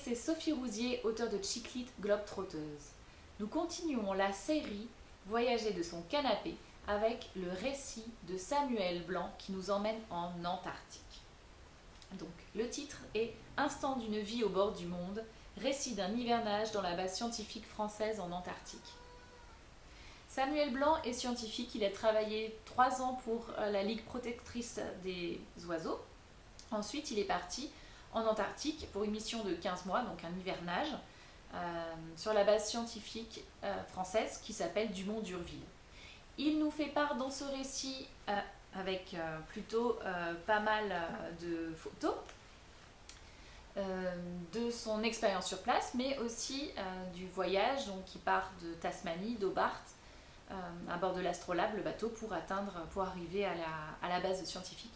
c'est Sophie Rouzier, auteure de Chiclite Globe-Trotteuse. Nous continuons la série Voyager de son canapé avec le récit de Samuel Blanc qui nous emmène en Antarctique. Donc, le titre est Instant d'une vie au bord du monde, récit d'un hivernage dans la base scientifique française en Antarctique. Samuel Blanc est scientifique, il a travaillé 3 ans pour la Ligue protectrice des oiseaux. Ensuite, il est parti en Antarctique pour une mission de 15 mois, donc un hivernage, sur la base scientifique française qui s'appelle Dumont d'Urville. Il nous fait part dans ce récit avec plutôt pas mal de photos de son expérience sur place, mais aussi du voyage, donc il part de Tasmanie, d'Hobart, à bord de l'Astrolabe, le bateau, pour arriver à la base scientifique.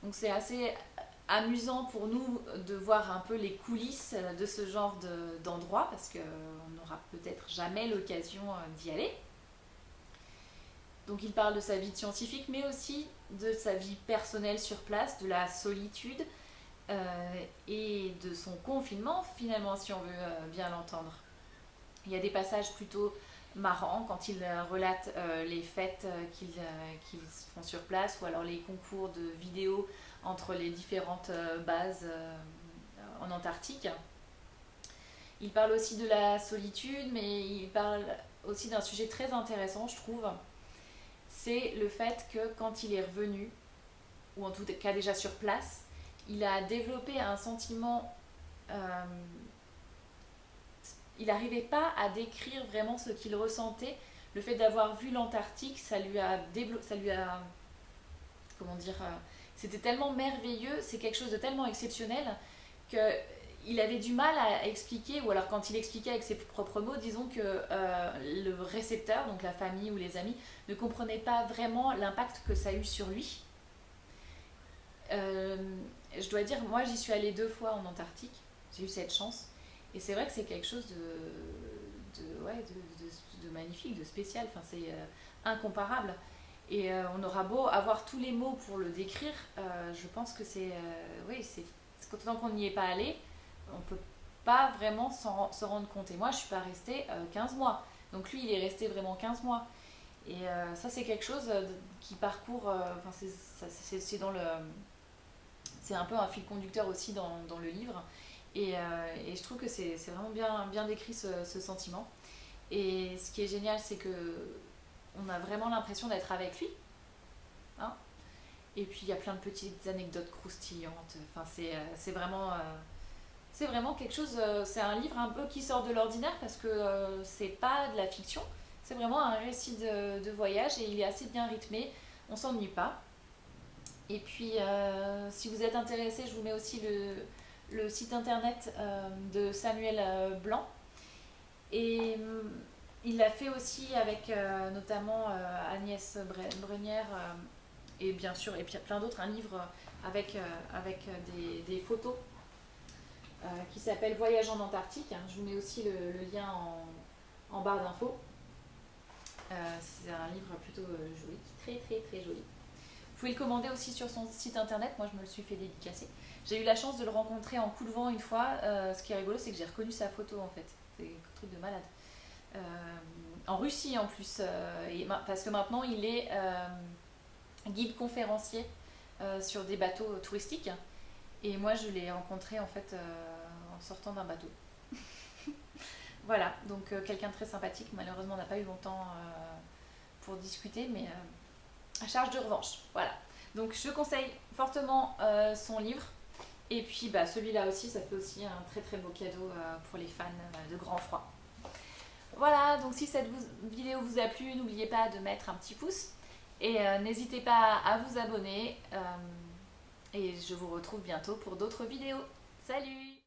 Donc c'est assez amusant pour nous de voir un peu les coulisses de ce genre d'endroit, parce qu'on n'aura peut-être jamais l'occasion d'y aller. Donc il parle de sa vie de scientifique, mais aussi de sa vie personnelle sur place, de la solitude et de son confinement, finalement, si on veut bien l'entendre. Il y a des passages plutôt marrants quand il relate les fêtes qu'ils font sur place, ou alors les concours de vidéos entre les différentes bases en Antarctique. Il parle aussi de la solitude, mais il parle aussi d'un sujet très intéressant, je trouve. C'est le fait que quand il est revenu, ou en tout cas déjà sur place, il a développé un sentiment... il n'arrivait pas à décrire vraiment ce qu'il ressentait. Le fait d'avoir vu l'Antarctique, ça lui a comment dire, c'était tellement merveilleux, c'est quelque chose de tellement exceptionnel qu'il avait du mal à expliquer, ou alors quand il expliquait avec ses propres mots, disons que le récepteur, donc la famille ou les amis, ne comprenait pas vraiment l'impact que ça a eu sur lui. Je dois dire, moi j'y suis allée 2 fois en Antarctique, j'ai eu cette chance, et c'est vrai que c'est quelque chose de magnifique, de spécial, enfin, c'est incomparable. Et on aura beau avoir tous les mots pour le décrire, je pense que tant qu'on n'y est pas allé, on ne peut pas vraiment se rendre compte. Et moi, je ne suis pas restée 15 mois. Donc lui, il est resté vraiment 15 mois. Et ça, c'est quelque chose qui parcourt... c'est un peu un fil conducteur aussi dans le livre. Et je trouve que c'est vraiment bien décrit ce sentiment. Et ce qui est génial, c'est que on a vraiment l'impression d'être avec lui. Hein, et puis il y a plein de petites anecdotes croustillantes. Enfin, c'est vraiment quelque chose. C'est un livre un peu qui sort de l'ordinaire parce que c'est pas de la fiction. C'est vraiment un récit de voyage et il est assez bien rythmé. On s'ennuie pas. Et puis, si vous êtes intéressé, je vous mets aussi le site internet de Samuel Blanc. Et il l'a fait aussi avec notamment Agnès Brenière et bien sûr, et puis plein d'autres, un livre avec des photos qui s'appelle Voyage en Antarctique. Je vous mets aussi le lien en barre d'infos. C'est un livre plutôt joli, très très très joli. Vous pouvez le commander aussi sur son site internet, moi je me le suis fait dédicacer. J'ai eu la chance de le rencontrer en coup de vent une fois. Ce qui est rigolo, c'est que j'ai reconnu sa photo en fait. C'est un truc de malade. En Russie en plus, parce que maintenant il est guide conférencier sur des bateaux touristiques. Et moi je l'ai rencontré en fait en sortant d'un bateau. Voilà, donc quelqu'un de très sympathique. Malheureusement on n'a pas eu longtemps pour discuter, mais à charge de revanche. Voilà, donc je conseille fortement son livre. Et puis celui-là aussi, ça fait aussi un très très beau cadeau pour les fans de grand froid. Voilà, donc si cette vidéo vous a plu, n'oubliez pas de mettre un petit pouce. Et n'hésitez pas à vous abonner. Et je vous retrouve bientôt pour d'autres vidéos. Salut!